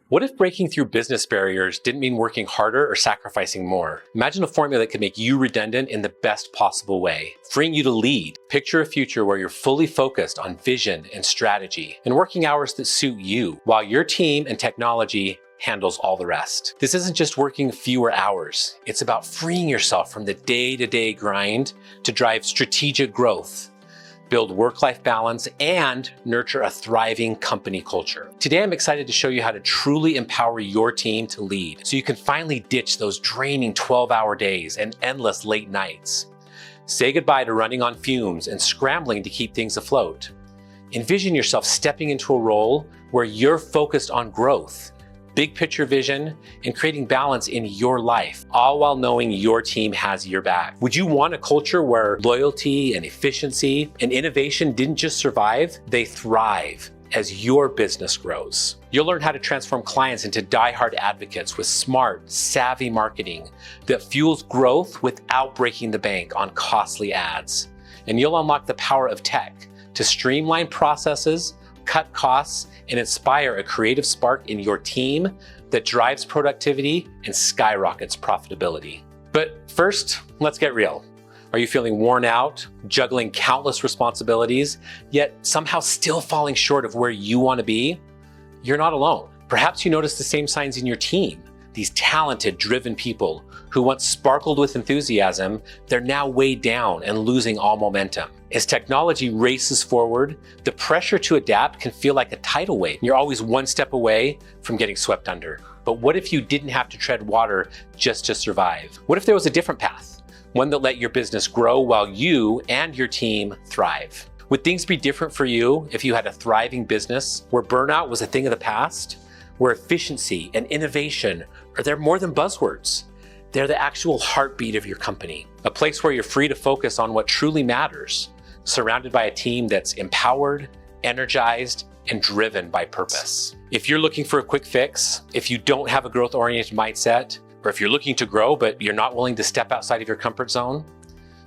What if breaking through business barriers didn't mean working harder or sacrificing more? Imagine a formula that could make you redundant in the best possible way, freeing you to lead. Picture a future where you're fully focused on vision and strategy and working hours that suit you, while your team and technology handles all the rest. This isn't just working fewer hours. It's about freeing yourself from the day-to-day grind to drive strategic growth, build work-life balance, and nurture a thriving company culture. Today, I'm excited to show you how to truly empower your team to lead so you can finally ditch those draining 12-hour days and endless late nights. Say goodbye to running on fumes and scrambling to keep things afloat. Envision yourself stepping into a role where you're focused on growth, big picture vision, and creating balance in your life, all while knowing your team has your back. Would you want a culture where loyalty and efficiency and innovation didn't just survive, they thrive as your business grows? You'll learn how to transform clients into die-hard advocates with smart, savvy marketing that fuels growth without breaking the bank on costly ads. And you'll unlock the power of tech to streamline processes, cut costs, and inspire a creative spark in your team that drives productivity and skyrockets profitability. But first, let's get real. Are you feeling worn out, juggling countless responsibilities, yet somehow still falling short of where you want to be? You're not alone. Perhaps you notice the same signs in your team. These talented, driven people who once sparkled with enthusiasm, they're now weighed down and losing all momentum. As technology races forward, the pressure to adapt can feel like a tidal wave. You're always one step away from getting swept under. But what if you didn't have to tread water just to survive? What if there was a different path? One that let your business grow while you and your team thrive? Would things be different for you if you had a thriving business where burnout was a thing of the past? Where efficiency and innovation they're more than buzzwords. They're the actual heartbeat of your company. A place where you're free to focus on what truly matters, surrounded by a team that's empowered, energized, and driven by purpose. If you're looking for a quick fix, if you don't have a growth-oriented mindset, or if you're looking to grow but you're not willing to step outside of your comfort zone,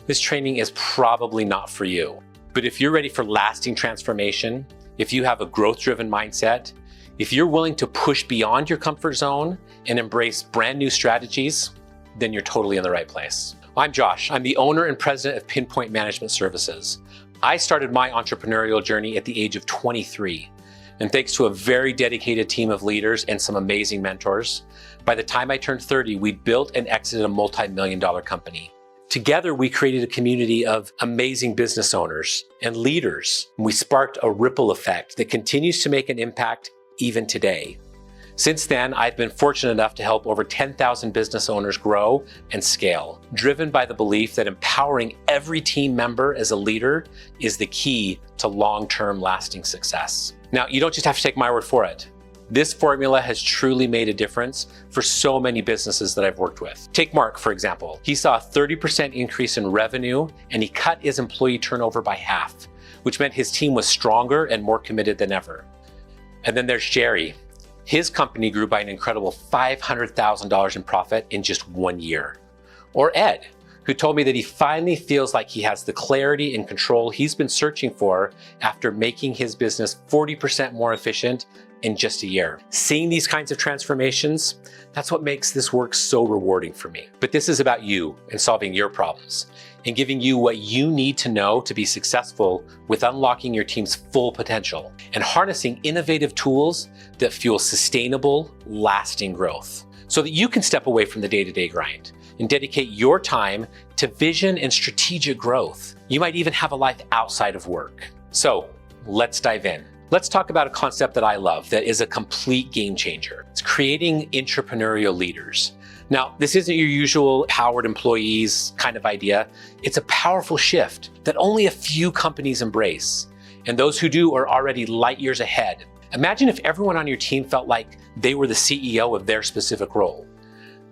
this training is probably not for you. But if you're ready for lasting transformation, if you have a growth-driven mindset, if you're willing to push beyond your comfort zone and embrace brand new strategies, then you're totally in the right place. I'm Josh. I'm the owner and president of Pinpoint Management Services. I started my entrepreneurial journey at the age of 23. And thanks to a very dedicated team of leaders and some amazing mentors, by the time I turned 30, we'd built and exited a multi-million-dollar company. Together, we created a community of amazing business owners and leaders. We sparked a ripple effect that continues to make an impact even today. Since then, I've been fortunate enough to help over 10,000 business owners grow and scale, driven by the belief that empowering every team member as a leader is the key to long-term lasting success. Now, you don't just have to take my word for it. This formula has truly made a difference for so many businesses that I've worked with. Take Mark, for example. He saw a 30% increase in revenue and he cut his employee turnover by half, which meant his team was stronger and more committed than ever. And then there's Jerry. His company grew by an incredible $500,000 in profit in just 1 year. Or Ed, who told me that he finally feels like he has the clarity and control he's been searching for after making his business 40% more efficient in just a year. Seeing these kinds of transformations, that's what makes this work so rewarding for me. But this is about you and solving your problems and giving you what you need to know to be successful with unlocking your team's full potential and harnessing innovative tools that fuel sustainable, lasting growth so that you can step away from the day-to-day grind and dedicate your time to vision and strategic growth. You might even have a life outside of work. So let's dive in. Let's talk about a concept that I love that is a complete game changer. It's creating intrapreneurial leaders. Now, this isn't your usual powered employees kind of idea. It's a powerful shift that only a few companies embrace, and those who do are already light years ahead. Imagine if everyone on your team felt like they were the CEO of their specific role.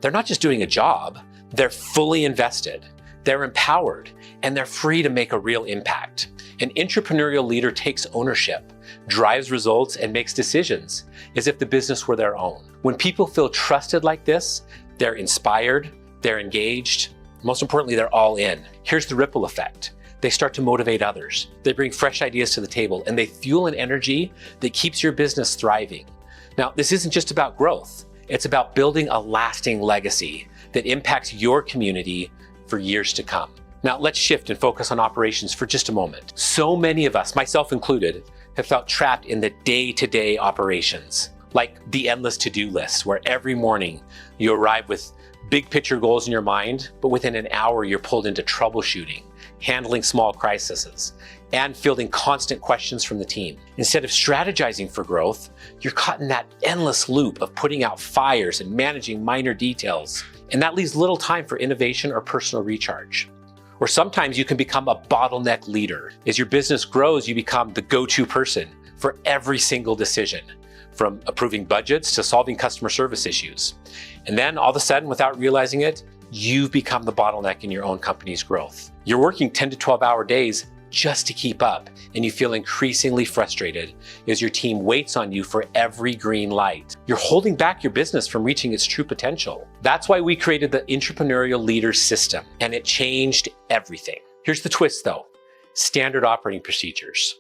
They're not just doing a job, they're fully invested, they're empowered, and they're free to make a real impact. An intrapreneurial leader takes ownership, drives results, and makes decisions as if the business were their own. When people feel trusted like this, they're inspired, they're engaged, most importantly, they're all in. Here's the ripple effect. They start to motivate others. They bring fresh ideas to the table and they fuel an energy that keeps your business thriving. Now, this isn't just about growth. It's about building a lasting legacy that impacts your community for years to come. Now, let's shift and focus on operations for just a moment. So many of us, myself included, have felt trapped in the day-to-day operations, like the endless to-do list, where every morning you arrive with big picture goals in your mind, but within an hour you're pulled into troubleshooting, handling small crises, and fielding constant questions from the team. Instead of strategizing for growth, you're caught in that endless loop of putting out fires and managing minor details, and that leaves little time for innovation or personal recharge. Or sometimes you can become a bottleneck leader. As your business grows, you become the go-to person for every single decision, from approving budgets to solving customer service issues. And then all of a sudden, without realizing it, you've become the bottleneck in your own company's growth. You're working 10 to 12-hour days just to keep up, and you feel increasingly frustrated as your team waits on you for every green light. You're holding back your business from reaching its true potential. That's why we created the Intrapreneurial Leaders System, and it changed everything. Here's the twist though: standard operating procedures.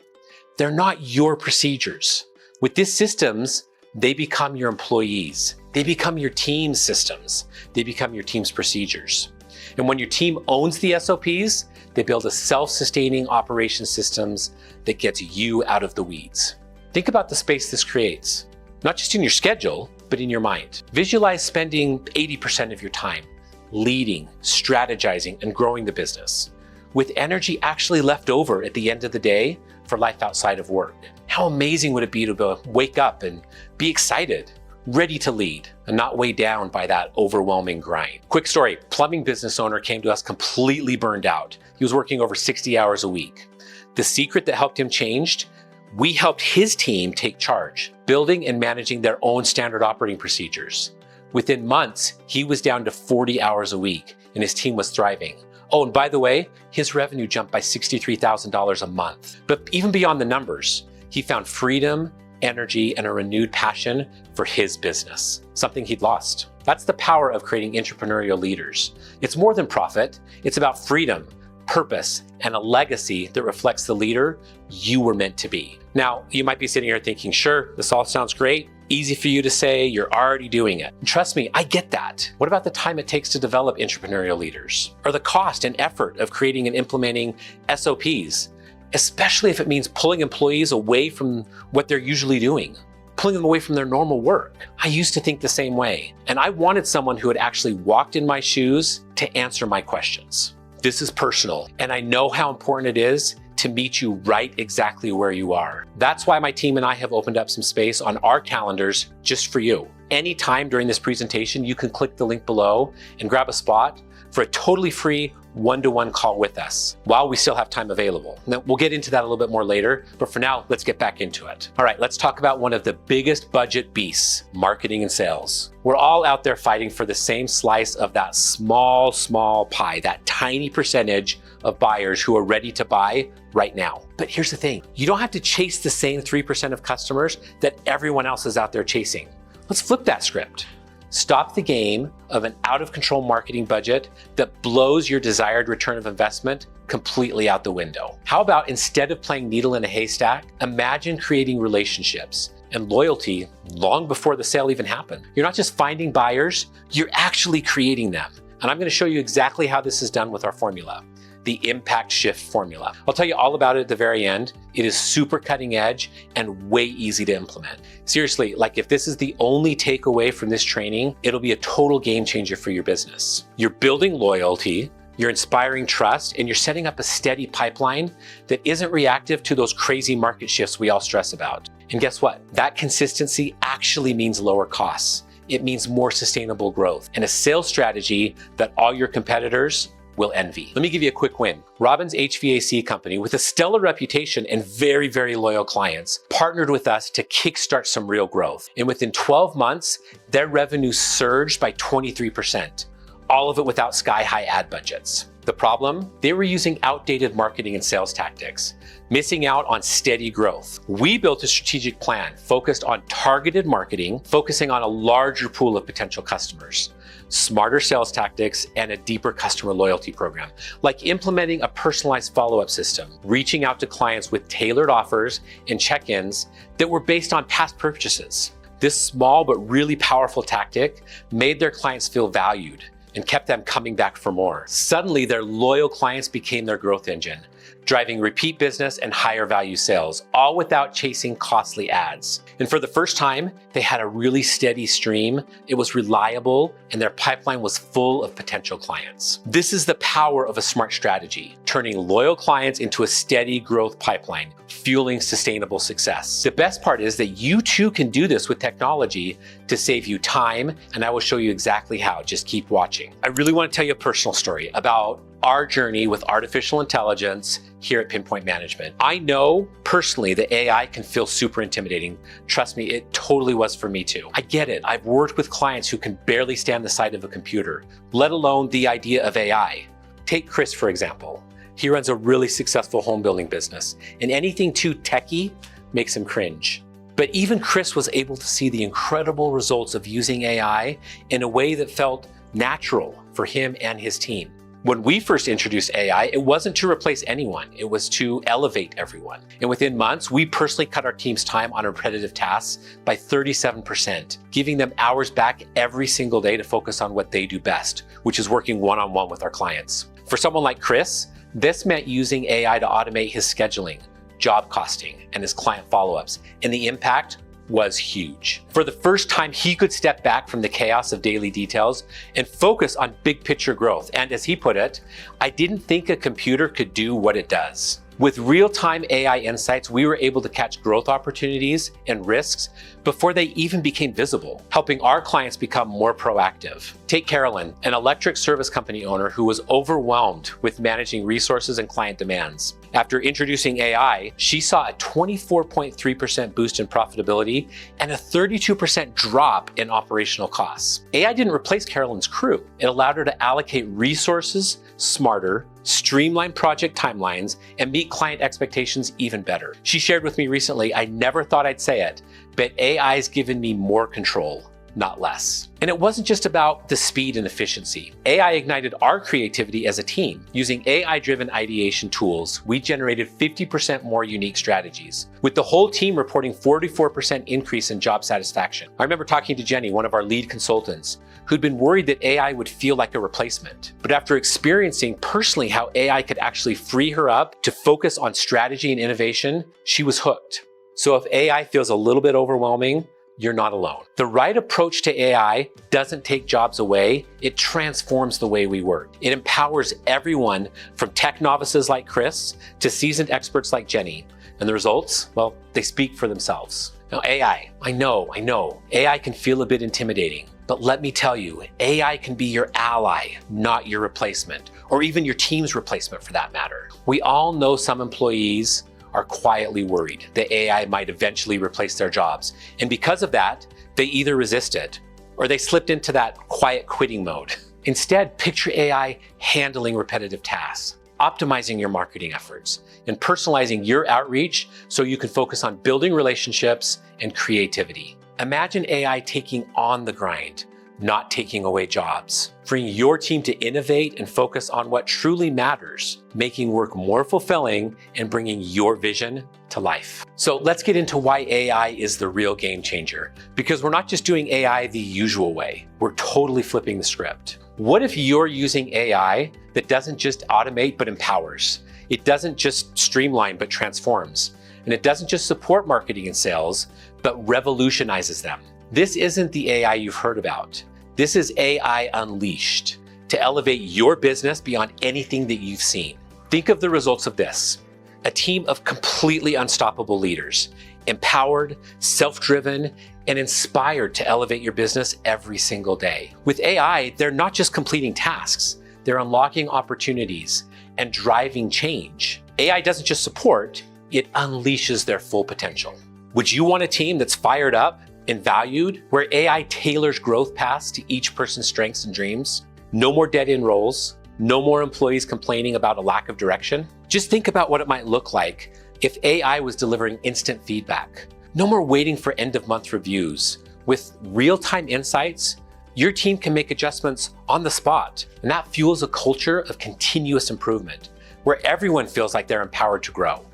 They're not your procedures. With these systems, they become your employees. They become your team's systems. They become your team's procedures. And when your team owns the SOPs, they build a self-sustaining operation systems that gets you out of the weeds. Think about the space this creates, not just in your schedule, but in your mind. Visualize spending 80% of your time leading, strategizing, and growing the business, with energy actually left over at the end of the day for life outside of work. How amazing would it be to wake up and be excited, ready to lead, and not weighed down by that overwhelming grind? Quick story: plumbing business owner came to us completely burned out. He was working over 60 hours a week. The secret that helped him changed: we helped his team take charge, building and managing their own standard operating procedures. Within months, he was down to 40 hours a week, and his team was thriving. Oh, and by the way, his revenue jumped by $63,000 a month. But even beyond the numbers, he found freedom, energy, and a renewed passion for his business, something he'd lost. That's the power of creating intrapreneurial leaders. It's more than profit. It's about freedom, purpose, and a legacy that reflects the leader you were meant to be. Now, you might be sitting here thinking, sure, this all sounds great. Easy for you to say, you're already doing it. And trust me, I get that. What about the time it takes to develop intrapreneurial leaders? Or the cost and effort of creating and implementing SOPs, especially if it means pulling employees away from what they're usually doing, pulling them away from their normal work? I used to think the same way, and I wanted someone who had actually walked in my shoes to answer my questions. This is personal, and I know how important it is to meet you right exactly where you are. That's why my team and I have opened up some space on our calendars just for you. Anytime during this presentation, you can click the link below and grab a spot for a totally free one-to-one call with us while we still have time available. Now, we'll get into that a little bit more later, but for now, let's get back into it. All right, let's talk about one of the biggest budget beasts: marketing and sales. We're all out there fighting for the same slice of that small pie, that tiny percentage of buyers who are ready to buy right now. But here's the thing: you don't have to chase the same 3% of customers that everyone else is out there chasing. Let's flip that script. Stop the game of an out-of-control marketing budget that blows your desired return of investment completely out the window. How about, instead of playing needle in a haystack, imagine creating relationships and loyalty long before the sale even happened? You're not just finding buyers, you're actually creating them. And I'm going to show you exactly how this is done with our formula, the Impact Shift formula. I'll tell you all about it at the very end. It is super cutting edge and way easy to implement. Seriously, like, if this is the only takeaway from this training, it'll be a total game changer for your business. You're building loyalty, you're inspiring trust, and you're setting up a steady pipeline that isn't reactive to those crazy market shifts we all stress about. And guess what? That consistency actually means lower costs. It means more sustainable growth and a sales strategy that all your competitors will envy. Let me give you a quick win. Robbins HVAC company, with a stellar reputation and very, very loyal clients, partnered with us to kickstart some real growth. And within 12 months, their revenue surged by 23%, all of it without sky-high ad budgets. The problem? They were using outdated marketing and sales tactics, missing out on steady growth. We built a strategic plan focused on targeted marketing, focusing on a larger pool of potential customers, smarter sales tactics, and a deeper customer loyalty program, like implementing a personalized follow-up system, reaching out to clients with tailored offers and check-ins that were based on past purchases. This small but really powerful tactic made their clients feel valued and kept them coming back for more. Suddenly, their loyal clients became their growth engine, driving repeat business and higher value sales, all without chasing costly ads. And for the first time, they had a really steady stream. It was reliable, and their pipeline was full of potential clients. This is the power of a smart strategy, turning loyal clients into a steady growth pipeline, fueling sustainable success. The best part is that you too can do this with technology to save you time, and I will show you exactly how. Just keep watching. I really want to tell you a personal story about our journey with artificial intelligence here at Pinpoint Management. I know personally that AI can feel super intimidating. Trust me, it totally was for me too. I get it. I've worked with clients who can barely stand the sight of a computer, let alone the idea of AI. Take Chris, for example. He runs a really successful home building business, and anything too techie makes him cringe. But even Chris was able to see the incredible results of using AI in a way that felt natural for him and his team. When we first introduced AI, it wasn't to replace anyone, it was to elevate everyone. And within months, we personally cut our team's time on repetitive tasks by 37%, giving them hours back every single day to focus on what they do best, which is working one-on-one with our clients. For someone like Chris, this meant using AI to automate his scheduling, job costing, and his client follow-ups, and the impact was huge. For the first time, he could step back from the chaos of daily details and focus on big picture growth. And as he put it, I didn't think a computer could do what it does. With real-time AI insights, we were able to catch growth opportunities and risks before they even became visible, helping our clients become more proactive. Take Carolyn, an electric service company owner who was overwhelmed with managing resources and client demands. After introducing AI, she saw a 24.3% boost in profitability and a 32% drop in operational costs. AI didn't replace Carolyn's crew. It allowed her to allocate resources smarter, streamline project timelines, and meet client expectations even better. She shared with me recently, I never thought I'd say it, but AI's given me more control, not less. And it wasn't just about the speed and efficiency. AI ignited our creativity as a team. Using AI-driven ideation tools, we generated 50% more unique strategies, with the whole team reporting 44% increase in job satisfaction. I remember talking to Jenny, one of our lead consultants, who'd been worried that AI would feel like a replacement. But after experiencing personally how AI could actually free her up to focus on strategy and innovation, she was hooked. So if AI feels a little bit overwhelming, you're not alone. The right approach to AI doesn't take jobs away, it transforms the way we work. It empowers everyone from tech novices like Chris to seasoned experts like Jenny. And the results, well, they speak for themselves. Now AI, I know, AI can feel a bit intimidating, but let me tell you, AI can be your ally, not your replacement, or even your team's replacement for that matter. We all know some employees are quietly worried that AI might eventually replace their jobs. And because of that, they either resist it or they slipped into that quiet quitting mode. Instead, picture AI handling repetitive tasks, optimizing your marketing efforts, and personalizing your outreach so you can focus on building relationships and creativity. Imagine AI taking on the grind, not taking away jobs, freeing your team to innovate and focus on what truly matters, making work more fulfilling and bringing your vision to life. So let's get into why AI is the real game changer, because we're not just doing AI the usual way, we're totally flipping the script. What if you're using AI that doesn't just automate but empowers? It doesn't just streamline but transforms. And it doesn't just support marketing and sales, but revolutionizes them. This isn't the AI you've heard about. This is AI unleashed to elevate your business beyond anything that you've seen. Think of the results of this. A team of completely unstoppable leaders, empowered, self-driven, and inspired to elevate your business every single day. With AI, they're not just completing tasks, they're unlocking opportunities and driving change. AI doesn't just support, it unleashes their full potential. Would you want a team that's fired up and valued, where AI tailors growth paths to each person's strengths and dreams? No more dead-end roles, no more employees complaining about a lack of direction. Just think about what it might look like if AI was delivering instant feedback. No more waiting for end-of-month reviews. With real-time insights, your team can make adjustments on the spot, and that fuels a culture of continuous improvement, where everyone feels like they're empowered to grow.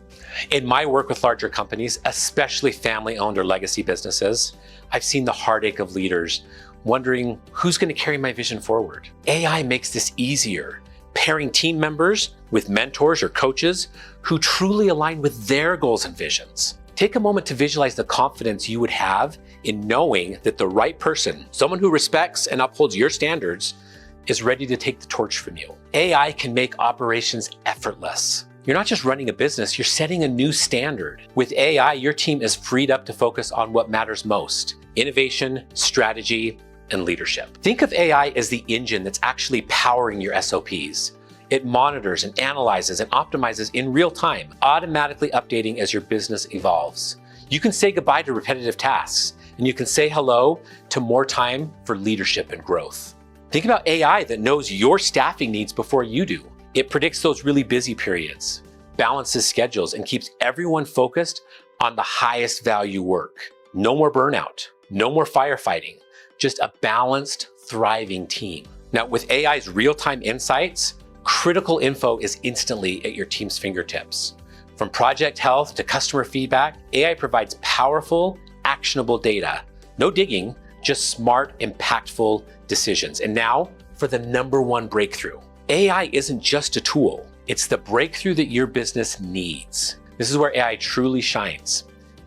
In my work with larger companies, especially family-owned or legacy businesses, I've seen the heartache of leaders wondering who's going to carry my vision forward. AI makes this easier, pairing team members with mentors or coaches who truly align with their goals and visions. Take a moment to visualize the confidence you would have in knowing that the right person, someone who respects and upholds your standards, is ready to take the torch from you. AI can make operations effortless. You're not just running a business, you're setting a new standard. With AI, your team is freed up to focus on what matters most: innovation, strategy, and leadership. Think of AI as the engine that's actually powering your SOPs. It monitors and analyzes and optimizes in real time, automatically updating as your business evolves. You can say goodbye to repetitive tasks, and you can say hello to more time for leadership and growth. Think about AI that knows your staffing needs before you do. It predicts those really busy periods, balances schedules, and keeps everyone focused on the highest value work. No more burnout, no more firefighting, just a balanced, thriving team. Now, with AI's real-time insights, critical info is instantly at your team's fingertips. From project health to customer feedback, AI provides powerful, actionable data. No digging, just smart, impactful decisions. And now for the #1 breakthrough. AI isn't just a tool, it's the breakthrough that your business needs. This is where AI truly shines,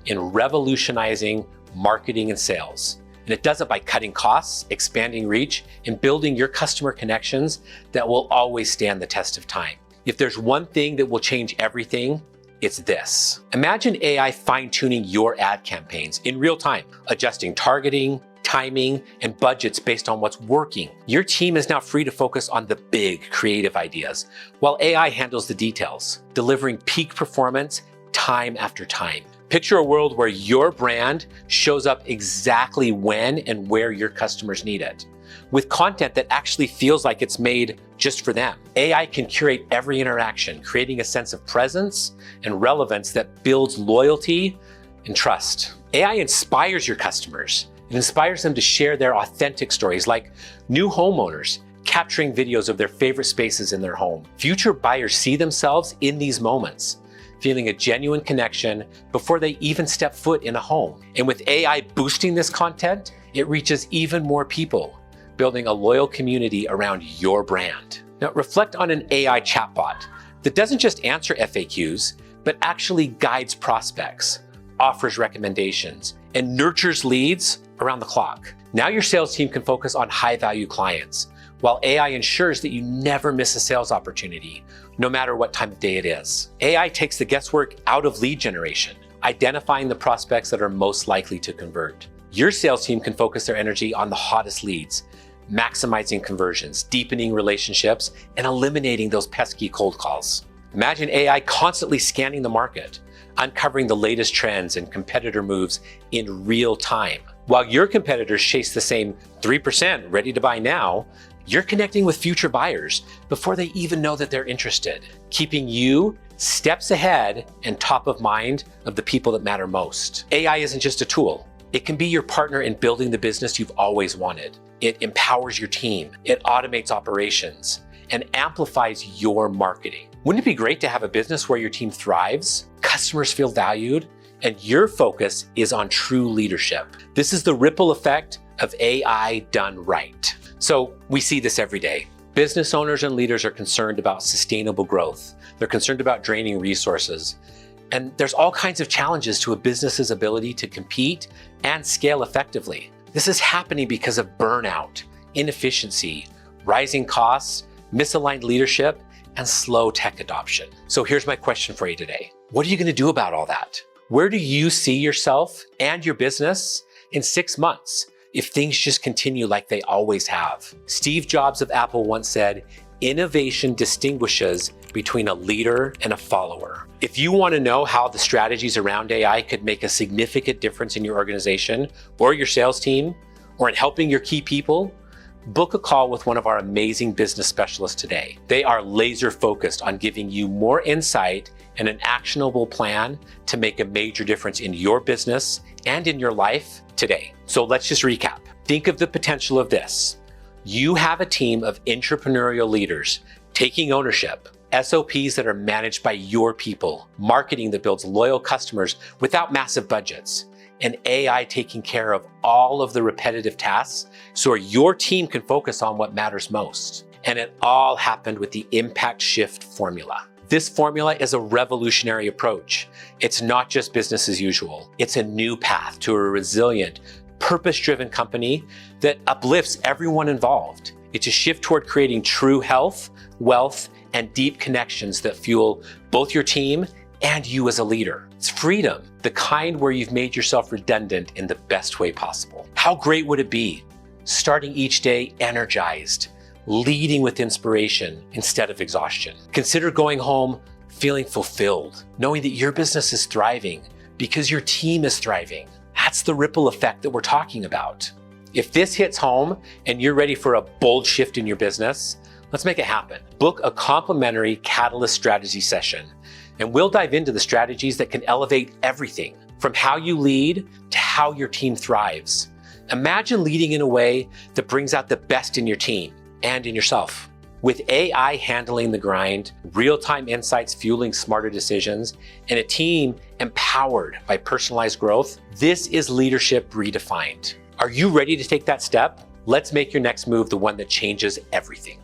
in revolutionizing marketing and sales. And it does it by cutting costs, expanding reach, and building your customer connections that will always stand the test of time. If there's one thing that will change everything, it's this. Imagine AI fine-tuning your ad campaigns in real time, adjusting targeting, timing, and budgets based on what's working. Your team is now free to focus on the big creative ideas, while AI handles the details, delivering peak performance time after time. Picture a world where your brand shows up exactly when and where your customers need it, with content that actually feels like it's made just for them. AI can curate every interaction, creating a sense of presence and relevance that builds loyalty and trust. AI inspires your customers. It inspires them to share their authentic stories, like new homeowners capturing videos of their favorite spaces in their home. Future buyers see themselves in these moments, feeling a genuine connection before they even step foot in a home. And with AI boosting this content, it reaches even more people, building a loyal community around your brand. Now, reflect on an AI chatbot that doesn't just answer FAQs, but actually guides prospects, offers recommendations, and nurtures leads around the clock. Now your sales team can focus on high-value clients, while AI ensures that you never miss a sales opportunity, no matter what time of day it is. AI takes the guesswork out of lead generation, identifying the prospects that are most likely to convert. Your sales team can focus their energy on the hottest leads, maximizing conversions, deepening relationships, and eliminating those pesky cold calls. Imagine AI constantly scanning the market, uncovering the latest trends and competitor moves in real time. While your competitors chase the same 3% ready to buy now, you're connecting with future buyers before they even know that they're interested, keeping you steps ahead and top of mind of the people that matter most. AI isn't just a tool. It can be your partner in building the business you've always wanted. It empowers your team, it automates operations, and amplifies your marketing. Wouldn't it be great to have a business where your team thrives, customers feel valued, and your focus is on true leadership? This is the ripple effect of AI done right. So we see this every day. Business owners and leaders are concerned about sustainable growth. They're concerned about draining resources. And there's all kinds of challenges to a business's ability to compete and scale effectively. This is happening because of burnout, inefficiency, rising costs, misaligned leadership, and slow tech adoption. So here's my question for you today. What are you going to do about all that? Where do you see yourself and your business in 6 months if things just continue like they always have? Steve Jobs of Apple once said, "Innovation distinguishes between a leader and a follower." If you want to know how the strategies around AI could make a significant difference in your organization or your sales team, or in helping your key people, book a call with one of our amazing business specialists today. They are laser focused on giving you more insight and an actionable plan to make a major difference in your business and in your life today. So let's just recap. Think of the potential of this. You have a team of intrapreneurial leaders taking ownership, SOPs that are managed by your people, marketing that builds loyal customers without massive budgets, and AI taking care of all of the repetitive tasks so your team can focus on what matters most. And it all happened with the Impact Shift formula. This formula is a revolutionary approach. It's not just business as usual. It's a new path to a resilient, purpose-driven company that uplifts everyone involved. It's a shift toward creating true health, wealth, and deep connections that fuel both your team and you as a leader. It's freedom, the kind where you've made yourself redundant in the best way possible. How great would it be? Starting each day energized, leading with inspiration instead of exhaustion. Consider going home feeling fulfilled, knowing that your business is thriving because your team is thriving. That's the ripple effect that we're talking about. If this hits home and you're ready for a bold shift in your business, let's make it happen. Book a complimentary Catalyst strategy session, and we'll dive into the strategies that can elevate everything from how you lead to how your team thrives. Imagine leading in a way that brings out the best in your team and in yourself. With AI handling the grind, real-time insights fueling smarter decisions, and a team empowered by personalized growth, this is leadership redefined. Are you ready to take that step? Let's make your next move the one that changes everything.